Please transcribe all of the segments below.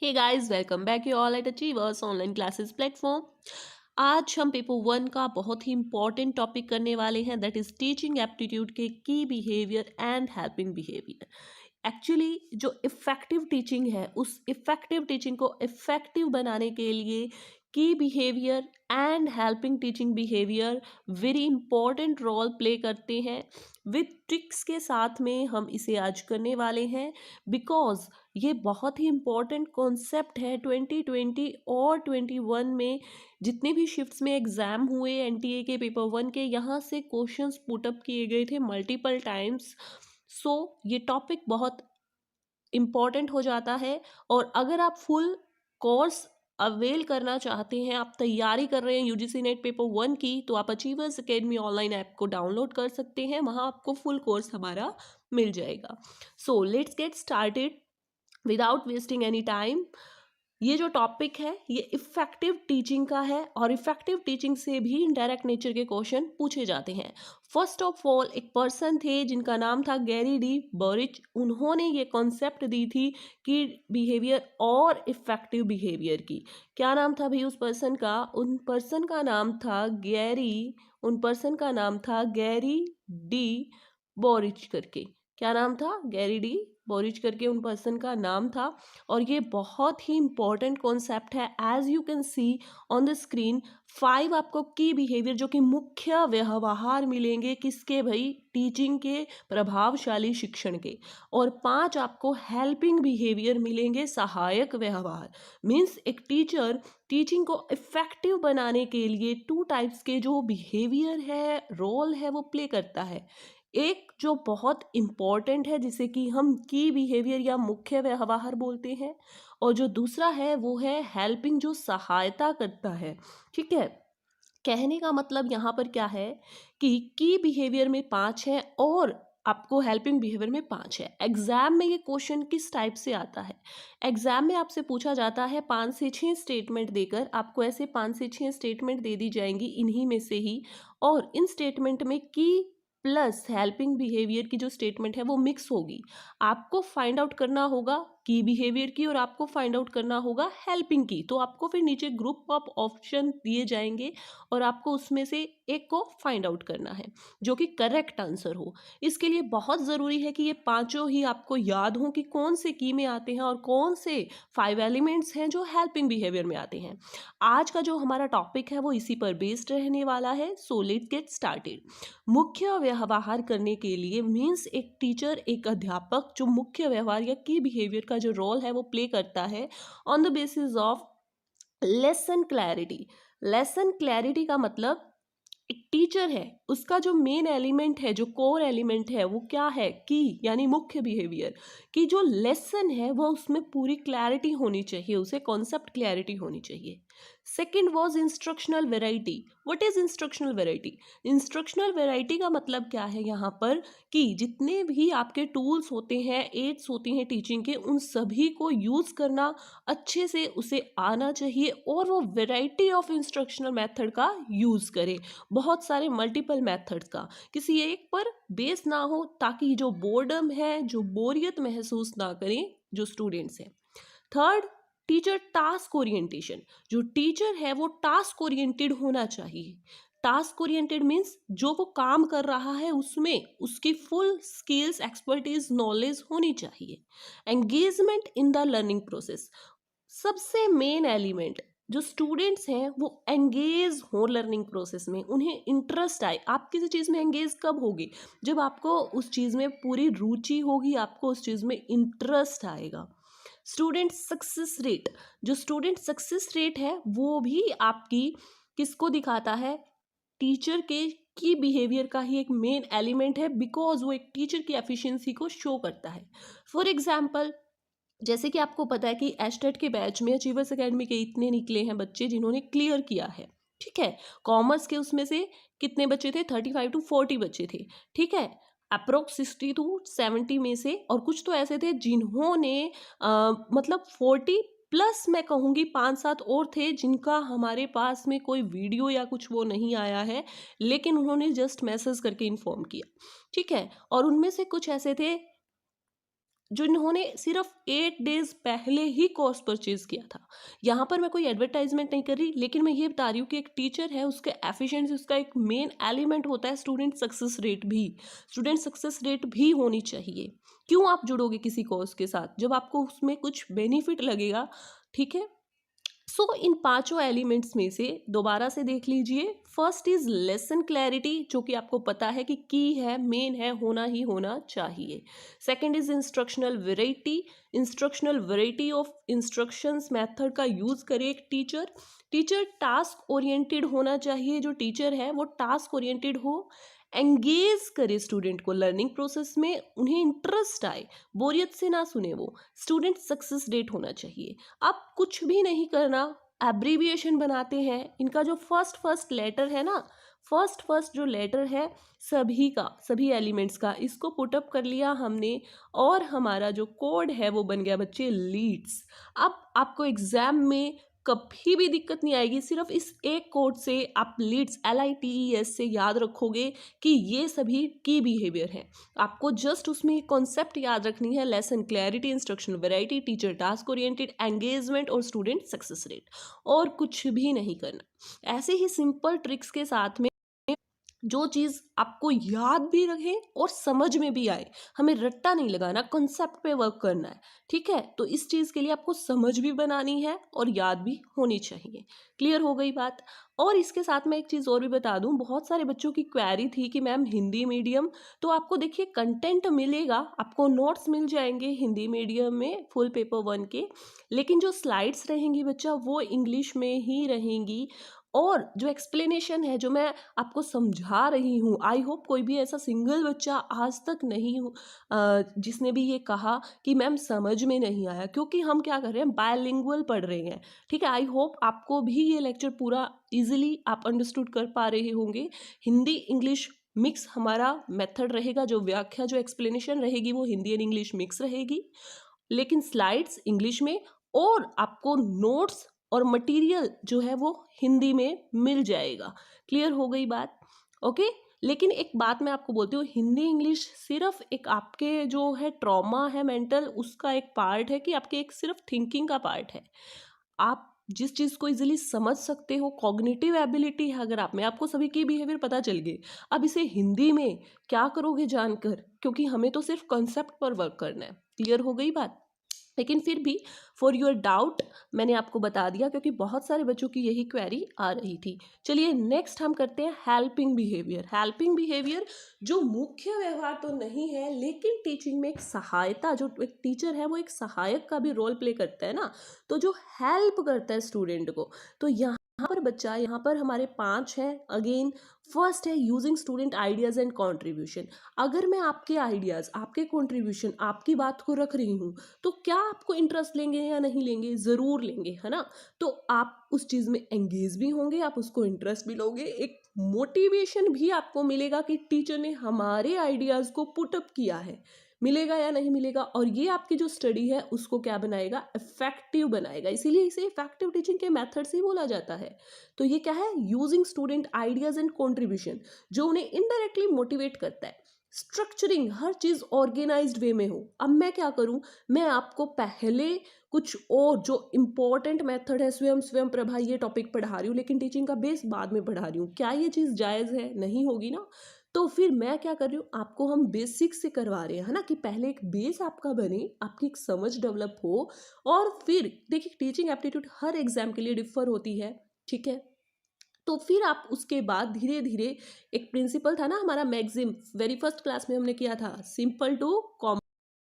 Hey guys, welcome back you all at achievers online classes platform. आज हम paper 1 का बहुत ही इंपॉर्टेंट टॉपिक करने वाले हैं, दैट इज टीचिंग एप्टीट्यूड के की behaviour and helping behaviour. Actually जो इफ़ेक्टिव टीचिंग है, उस इफ़ेक्टिव टीचिंग को इफ़ेक्टिव बनाने के लिए की behaviour and helping teaching behaviour very important role play करते हैं। विथ ट्रिक्स के साथ में हम इसे आज करने वाले हैं, बिकॉज ये बहुत ही इम्पॉर्टेंट कॉन्सेप्ट है। 2020 और 21 में जितने भी शिफ्ट्स में एग्ज़ाम हुए एनटीए के पेपर 1 के, यहाँ से क्वेश्चंस पुटअप किए गए थे मल्टीपल टाइम्स। सो ये टॉपिक बहुत इम्पॉर्टेंट हो जाता है। और अगर आप फुल कोर्स अवेल करना चाहते हैं, आप तैयारी कर रहे हैं यूजीसी नेट पेपर 1 की, तो आप अचीवर्स एकेडमी ऑनलाइन ऐप को डाउनलोड कर सकते हैं। वहाँ आपको फुल कोर्स हमारा मिल जाएगा। So let's get started without wasting any time. ये जो टॉपिक है ये इफ़ेक्टिव टीचिंग का है, और इफ़ेक्टिव टीचिंग से भी इनडायरेक्ट नेचर के क्वेश्चन पूछे जाते हैं। फर्स्ट ऑफ ऑल एक पर्सन थे जिनका नाम था गैरी डी बॉरिच। उन्होंने ये कॉन्सेप्ट दी थी कि बिहेवियर और इफ़ेक्टिव बिहेवियर की। क्या नाम था भाई उस पर्सन का? उन पर्सन का नाम था गैरी डी बॉरिच करके। क्या नाम था? गैरी डी बॉरिच करके उन पर्सन का नाम था। और ये बहुत ही इंपॉर्टेंट कॉन्सेप्ट है। As you can see on the screen, 5 आपको की बिहेवियर जो कि मुख्य व्यवहार मिलेंगे किसके भाई? टीचिंग के, प्रभावशाली शिक्षण के। और 5 आपको हेल्पिंग बिहेवियर मिलेंगे, सहायक व्यवहार। मीन्स एक टीचर टीचिंग को इफेक्टिव बनाने के लिए 2 टाइप्स के जो बिहेवियर है, रोल है, वो प्ले करता है। एक जो बहुत इम्पॉर्टेंट है जिसे कि हम की बिहेवियर या मुख्य व्यवहार बोलते हैं, और जो दूसरा है वो है हेल्पिंग, जो सहायता करता है। ठीक है, कहने का मतलब यहाँ पर क्या है कि की बिहेवियर में 5 है और आपको हेल्पिंग बिहेवियर में 5 है। एग्जाम में ये क्वेश्चन किस टाइप से आता है? एग्जाम में आपसे पूछा जाता है 5 से 6 स्टेटमेंट देकर, आपको ऐसे 5 से 6 स्टेटमेंट दे दी जाएंगी इन्हीं में से ही, और इन स्टेटमेंट में की प्लस हेल्पिंग बिहेवियर की जो स्टेटमेंट है वो मिक्स होगी। आपको फाइंड आउट करना होगा की बिहेवियर की, और आपको फाइंड आउट करना होगा हेल्पिंग की। तो आपको फिर नीचे ग्रुप ऑफ ऑप्शन दिए जाएंगे और आपको उसमें से एक को फाइंड आउट करना है जो कि करेक्ट आंसर हो। इसके लिए बहुत ज़रूरी है कि ये पांचों ही आपको याद हों कि कौन से की में आते हैं और कौन से 5 एलिमेंट्स हैं जो हेल्पिंग बिहेवियर में आते हैं। आज का जो हमारा टॉपिक है वो इसी पर बेस्ड रहने वाला है। So let's get started. मुख्य व्यवहार करने के लिए मीन्स एक टीचर, एक अध्यापक जो मुख्य व्यवहार या की बिहेवियर का जो रोल है वो प्ले करता है on the basis of lesson clarity. Lesson clarity का मतलब एक टीचर है, उसका जो मेन एलिमेंट है, जो कोर एलिमेंट है, वो क्या है? की, यानी मुख्य बिहेवियर की जो लेसन है वो उसमें पूरी क्लैरिटी होनी चाहिए, उसे कॉन्सेप्ट क्लैरिटी होनी चाहिए। Second was instructional variety. What is instructional variety? Instructional variety का मतलब क्या है यहाँ पर कि जितने भी आपके टूल्स होते हैं, एड्स होती हैं टीचिंग के, उन सभी को यूज़ करना अच्छे से उसे आना चाहिए, और वो वेराइटी ऑफ इंस्ट्रक्शनल मेथड का यूज़ करे। बहुत सारे मल्टीपल मेथड्स का, किसी एक पर बेस ना हो, ताकि जो बोर्डम है, जो बोरियत महसूस ना करें जो स्टूडेंट्स हैं। Third, teacher task orientation. जो टीचर है वो टास्क ओरिएंटेड होना चाहिए। टास्क ओरिएंटेड मीन्स जो वो काम कर रहा है उसमें उसकी फुल स्किल्स, एक्सपर्टीज, नॉलेज होनी चाहिए। Engagement in the learning process. सबसे मेन एलिमेंट, जो स्टूडेंट्स हैं वो एंगेज हो लर्निंग प्रोसेस में, उन्हें इंटरेस्ट आए। आप किसी चीज़ में एंगेज कब होगी? जब आपको उस चीज़ में पूरी रुचि होगी, आपको उस चीज़ में इंटरेस्ट आएगा। Student success rate. जो स्टूडेंट सक्सेस रेट है वो भी आपकी किसको दिखाता है? टीचर के की बिहेवियर का ही एक मेन एलिमेंट है, बिकॉज वो एक टीचर की एफिशिएंसी को शो करता है। फॉर एग्जाम्पल, जैसे कि आपको पता है कि एस्टेट के बैच में अचीवर्स एकेडमी के इतने निकले हैं बच्चे जिन्होंने क्लियर किया है। ठीक है, कॉमर्स के उसमें से कितने बच्चे थे? 35 to 40 बच्चे थे। ठीक है, अप्रोक्स 60 to 70 में से, और कुछ तो ऐसे थे जिन्होंने मतलब 40 प्लस, मैं कहूँगी 5-7 और थे जिनका हमारे पास में कोई वीडियो या कुछ वो नहीं आया है, लेकिन उन्होंने जस्ट मैसेज करके इन्फॉर्म किया। ठीक है, और उनमें से कुछ ऐसे थे जिन्होंने सिर्फ 8 डेज पहले ही कोर्स परचेज किया था। यहाँ पर मैं कोई एडवर्टाइजमेंट नहीं कर रही, लेकिन मैं ये बता रही हूँ कि एक टीचर है, उसके एफिशिएंसी, उसका एक मेन एलिमेंट होता है स्टूडेंट सक्सेस रेट भी। स्टूडेंट सक्सेस रेट भी होनी चाहिए। क्यों आप जुड़ोगे किसी कोर्स के साथ? जब आपको उसमें कुछ बेनिफिट लगेगा, ठीक है। सो इन पांचों एलिमेंट्स में से दोबारा से देख लीजिए। फर्स्ट इज लेसन क्लैरिटी, जो कि आपको पता है कि की है, मेन है, होना ही होना चाहिए। Second is instructional variety of instructions method का यूज करे एक टीचर। टीचर टास्क ओरिएंटेड होना चाहिए, जो टीचर है वो टास्क ओरिएंटेड हो, एंगेज करे स्टूडेंट को लर्निंग प्रोसेस में, उन्हें इंटरेस्ट आए, बोरियत से ना सुने वो। स्टूडेंट सक्सेस रेट होना चाहिए। आप कुछ भी नहीं करना, एब्रीविएशन बनाते हैं। इनका जो फर्स्ट लेटर है ना, फर्स्ट जो लेटर है सभी का, सभी एलिमेंट्स का, इसको पुटअप कर लिया हमने, और हमारा जो कोड है वो बन गया बच्चे लीड्स। अब आपको एग्जाम में कभी भी दिक्कत नहीं आएगी, सिर्फ इस एक कोड से आप लीड्स LITES से याद रखोगे कि ये सभी की बिहेवियर है। आपको जस्ट उसमें एक कॉन्सेप्ट याद रखनी है, lesson clarity, instruction variety, teacher task oriented, engagement और स्टूडेंट सक्सेस रेट, और कुछ भी नहीं करना। ऐसे ही सिंपल ट्रिक्स के साथ में जो चीज़ आपको याद भी रहे और समझ में भी आए, हमें रट्टा नहीं लगाना, कॉन्सेप्ट पे वर्क करना है, ठीक है। तो इस चीज़ के लिए आपको समझ भी बनानी है और याद भी होनी चाहिए। क्लियर हो गई बात। और इसके साथ मैं एक चीज़ और भी बता दूं, बहुत सारे बच्चों की क्वेरी थी कि मैम हिंदी मीडियम, तो आपको देखिए कंटेंट मिलेगा, आपको नोट्स मिल जाएंगे हिंदी मीडियम में फुल पेपर 1 के, लेकिन जो स्लाइड्स रहेंगी बच्चा वो इंग्लिश में ही रहेंगी। और जो एक्सप्लेनेशन है, जो मैं आपको समझा रही हूँ, आई होप कोई भी ऐसा सिंगल बच्चा आज तक नहीं जिसने भी ये कहा कि मैम समझ में नहीं आया, क्योंकि हम क्या कर रहे हैं, बायलिंगुअल पढ़ रहे हैं, ठीक है। आई होप आपको भी ये लेक्चर पूरा इजीली आप अंडरस्टूड कर पा रहे होंगे। हिंदी इंग्लिश मिक्स हमारा मेथड रहेगा, जो व्याख्या, जो एक्सप्लेनेशन रहेगी वो हिंदी एंड इंग्लिश मिक्स रहेगी, लेकिन स्लाइड्स इंग्लिश में, और आपको नोट्स और मटेरियल जो है वो हिंदी में मिल जाएगा। क्लियर हो गई बात? ओके। लेकिन एक बात मैं आपको बोलती हूँ, हिंदी इंग्लिश सिर्फ एक आपके जो है ट्रॉमा है मेंटल, उसका एक पार्ट है, कि आपके एक सिर्फ थिंकिंग का पार्ट है। आप जिस चीज़ को इजीली समझ सकते हो, कॉग्निटिव एबिलिटी है अगर आप में, आपको सभी की बिहेवियर पता चल गई, अब इसे हिंदी में क्या करोगे जानकर, क्योंकि हमें तो सिर्फ कॉन्सेप्ट पर वर्क करना है। क्लियर हो गई बात? लेकिन फिर भी फॉर योर डाउट मैंने आपको बता दिया, क्योंकि बहुत सारे बच्चों की यही क्वेरी आ रही थी। चलिए नेक्स्ट हम करते हैं हेल्पिंग बिहेवियर। हेल्पिंग बिहेवियर जो मुख्य व्यवहार तो नहीं है, लेकिन टीचिंग में एक सहायता, जो एक टीचर है वो एक सहायक का भी रोल प्ले करता है ना, तो जो हेल्प करता है स्टूडेंट को। तो यहाँ पर बच्चा, यहाँ पर हमारे 5 हैं। अगेन फर्स्ट है using student ideas and contribution. अगर मैं आपके आइडियाज, आपके कंट्रीब्यूशन, आपकी बात को रख रही हूँ, तो क्या आपको इंटरेस्ट लेंगे या नहीं लेंगे? ज़रूर लेंगे, है ना। तो आप उस चीज़ में एंगेज भी होंगे, आप उसको इंटरेस्ट भी लोगे, एक मोटिवेशन भी आपको मिलेगा कि टीचर ने हमारे आइडियाज़ को पुटअप किया है। मिलेगा या नहीं मिलेगा? और ये आपकी जो स्टडी है उसको क्या बनाएगा? इफेक्टिव बनाएगा। इसीलिए इसे इफेक्टिव टीचिंग के मेथड से ही बोला जाता है। तो ये क्या है? Using student ideas and contribution, जो उन्हें इनडायरेक्टली मोटिवेट करता है। स्ट्रक्चरिंग, हर चीज ऑर्गेनाइज्ड वे में हो। अब मैं क्या करूं, मैं आपको पहले कुछ और जो इंपॉर्टेंट मेथड है, स्वयं प्रभा, ये टॉपिक पढ़ा रही हूँ, लेकिन टीचिंग का बेस बाद में पढ़ा रही हूँ। क्या ये चीज जायज है? नहीं होगी ना। तो फिर मैं क्या कर रही हूँ, आपको हम बेसिक से करवा रहे हैं, है ना, कि पहले एक बेस आपका बने, आपकी एक समझ डेवलप हो, और फिर देखिए टीचिंग एप्टीट्यूड हर एग्जाम के लिए डिफर होती है, ठीक है। तो फिर आप उसके बाद धीरे धीरे, एक प्रिंसिपल था ना हमारा मैक्सिम, वेरी फर्स्ट क्लास में हमने किया था, सिंपल टू कॉम,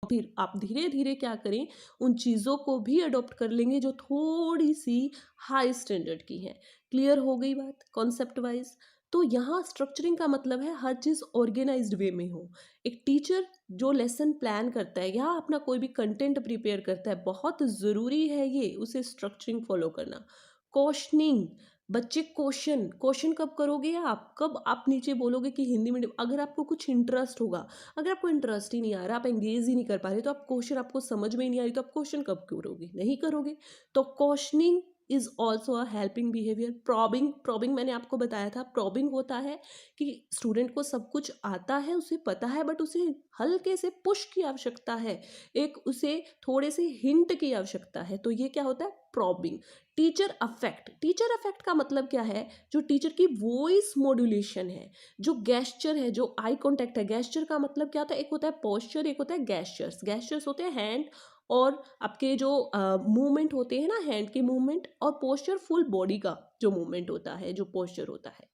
फिर आप धीरे धीरे क्या करें, उन चीज़ों को भी अडॉप्ट कर लेंगे जो थोड़ी सी हाई स्टैंडर्ड की है। क्लियर हो गई बात कॉन्सेप्ट वाइज? तो यहाँ स्ट्रक्चरिंग का मतलब है हर चीज़ ऑर्गेनाइज्ड वे में हो। एक टीचर जो लेसन प्लान करता है या अपना कोई भी कंटेंट प्रिपेयर करता है, बहुत ज़रूरी है ये उसे स्ट्रक्चरिंग फॉलो करना। क्वेश्चनिंग, बच्चे क्वेश्चन क्वेश्चन कब करोगे आप? कब आप नीचे बोलोगे कि हिंदी मीडियम, अगर आपको कुछ इंटरेस्ट होगा। अगर आपको इंटरेस्ट ही नहीं आ रहा, आप एंगेज ही नहीं कर पा रहे, तो आप क्वेश्चन, आपको समझ में ही नहीं आ रही, तो आप क्वेश्चन कब करोगे? नहीं करोगे। तो questioning is also a helping behaviour. Probing मैंने आपको बताया था, प्रॉबिंग होता है कि स्टूडेंट को सब कुछ आता है, उसे पता है, बट उसे हल्के से पुश की आवश्यकता है, एक उसे थोड़े से हिंट की आवश्यकता है, तो ये क्या होता है, प्रॉबिंग। टीचर अफेक्ट का मतलब क्या है, जो टीचर की वॉइस मॉड्यूलेशन है, जो गेस्चर है, जो आई कॉन्टेक्ट है। गेस्चर का मतलब क्या होता है, एक होता है पोस्चर, एक होता है गेस्चर्स। गेस्चर्स होते हैं हैंड और आपके जो मूवमेंट होते हैं ना, हैंड के मूवमेंट, और पोस्चर फुल बॉडी का जो मूवमेंट होता है, जो पोस्चर होता है।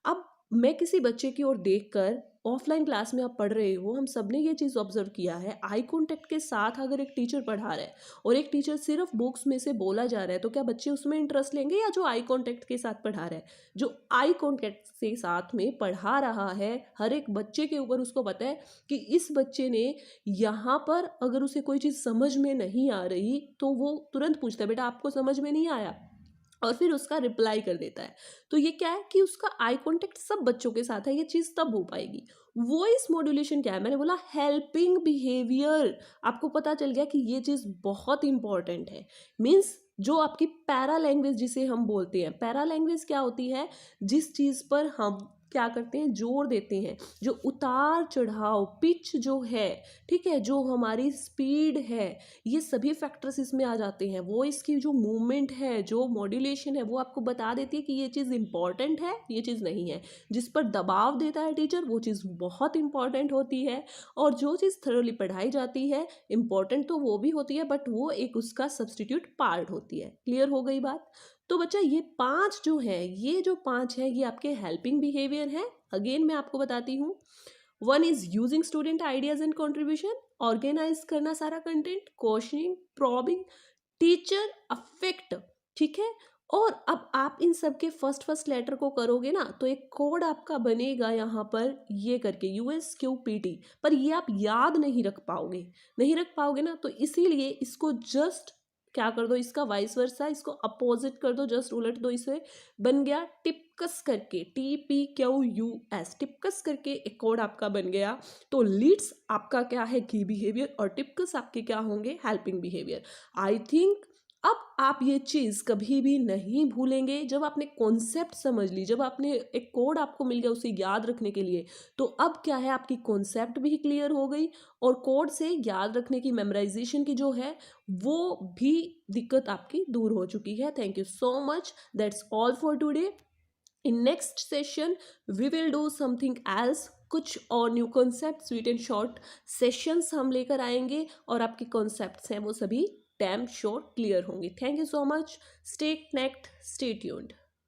अब मैं किसी बच्चे की ओर देखकर, ऑफलाइन क्लास में आप पढ़ रहे हो, हम सब ने ये चीज़ ऑब्जर्व किया है, आई कांटेक्ट के साथ अगर एक टीचर पढ़ा रहा है और एक टीचर सिर्फ बुक्स में से बोला जा रहा है, तो क्या बच्चे उसमें इंटरेस्ट लेंगे, या जो आई कांटेक्ट के साथ पढ़ा रहा है? जो आई कांटेक्ट से साथ में पढ़ा रहा है, हर एक बच्चे के ऊपर उसको पता है कि इस बच्चे ने यहाँ पर अगर उसे कोई चीज़ समझ में नहीं आ रही तो वो तुरंत पूछता है, बेटा आपको समझ में नहीं आया, और फिर उसका रिप्लाई कर देता है। तो ये क्या है कि उसका आई कांटेक्ट सब बच्चों के साथ है, ये चीज़ तब हो पाएगी। वॉइस मॉड्यूलेशन क्या है, मैंने बोला हेल्पिंग बिहेवियर। आपको पता चल गया कि ये चीज़ बहुत इंपॉर्टेंट है। मीन्स जो आपकी पैरा लैंग्वेज जिसे हम बोलते हैं, पैरा लैंग्वेज क्या होती है, जिस चीज़ पर हम क्या करते हैं, जोर देते हैं, जो उतार चढ़ाव, पिच जो है, ठीक है, जो हमारी स्पीड है, ये सभी फैक्टर्स इसमें आ जाते हैं। वॉइस की जो मूवमेंट है, जो मॉड्यूलेशन है, वो आपको बता देती है कि ये चीज़ इंपॉर्टेंट है, ये चीज़ नहीं है। जिस पर दबाव देता है टीचर, वो चीज़ बहुत इंपॉर्टेंट होती है, और जो चीज़ थरोली पढ़ाई जाती है, इंपॉर्टेंट तो वो भी होती है, बट वो एक उसका सब्सटीट्यूट पार्ट होती है। क्लियर हो गई बात? तो बच्चा ये 5 जो है, ये जो 5 है, ये आपके हेल्पिंग बिहेवियर हैं। अगेन मैं आपको बताती हूँ। One is using student ideas and contribution, organise करना सारा content, questioning, probing, teacher affect, ठीक है। और अब आप इन सब के फर्स्ट लेटर को करोगे ना, तो एक कोड आपका बनेगा यहाँ पर, ये करके USQPT, पर ये आप याद नहीं रख पाओगे, नहीं रख पाओगे ना, तो इसीलिए इसको जस्ट क्या कर दो, इसका वाइस वर्सा, इसको अपोजिट कर दो, जस्ट उलट दो इसे। बन गया टिपकस करके, TPQUS, टिपकस करके एक कोड आपका बन गया। तो लीड्स आपका क्या है, की बिहेवियर, और टिपकस आपके क्या होंगे, हेल्पिंग बिहेवियर। आई थिंक अब आप ये चीज़ कभी भी नहीं भूलेंगे, जब आपने कॉन्सेप्ट समझ ली, जब आपने एक कोड आपको मिल गया उसे याद रखने के लिए, तो अब क्या है, आपकी कॉन्सेप्ट भी क्लियर हो गई, और कोड से याद रखने की, मेमोराइजेशन की जो है, वो भी दिक्कत आपकी दूर हो चुकी है। Thank you so much, that's all for today. In next session we will do something else, कुछ और new concept, sweet and short sessions हम लेकर आएंगे, और आपके कॉन्सेप्ट्स हैं वो सभी डैम श्योर क्लियर होंगे। Thank you so much, stay connect, stay tuned.